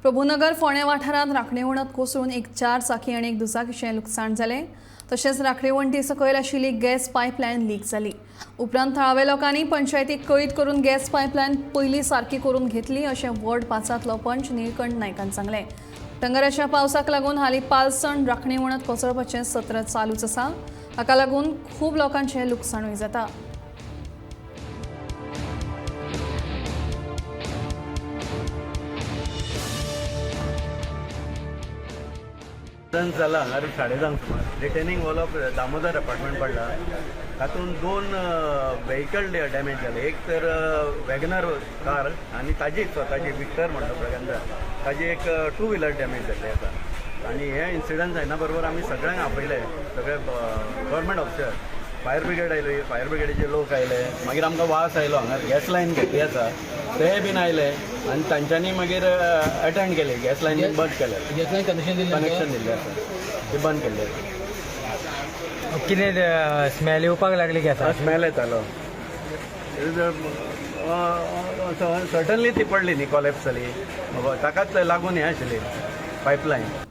प्रभुनगर फोंडे वाठारांत राखणेवणांत कोसळून एक 4 चाकी आनी एक दुचाकीचें लुकसाण जालें। तशेंच राखणेवण्टी सकयल आशिल्ली गॅस पायपलायन लीक जाली। उपरांत थळाव्या लोकांनी पंचायतीक कळीत करून गॅस पायपलायन पयलीं सारकी करून घेतली अशें वॉर्ड 5तलो पंच निळकंठ नायकान सांगलें। टंगराच्या पावसाक लागून हालीं 5 जण राखणेवणांत कोसळपाचें सत्र चालूच आसा। हाका लागून खूब लोकांचें लुकसाणूय जाता। जाला हांगा 10:30 सुमार retaining wall of Damodar apartment पडला। तातूंत 2 व्हेकल डॅमेज जाले। एक तर वॅगनर कार आनी ताजी स्वताची विक्टर म्हणटा प्रगंदा ताजी एक 2 व्हिलर डॅमेज जाल्ली आसा। आनी हे इन्सिडंट जायना बरोबर आमी सगळ्यांक आपयले, सगळे गव्हर्मेंट ऑफिसर, फायर ब्रिगेड आयली, फायर ब्रिगेडीचे लोक आयले। मागीर आमकां वास आयलो, हांगा गॅस लायन घेतली आसा ते बीन आयले आनी तांच्यांनी मागीर अटेंड केली, गॅस लायन बंद केले, गॅस लायन कनेक्शन दिल्लें आसा ते बंद केल्ले। कितें स्मेल येवपाक लागली गॅसा? स्मेल येतालो, सडनली ती पडली न्ही, कॉलेप्स जाली, ताकाच लागून हें आशिल्ली पायपलायन।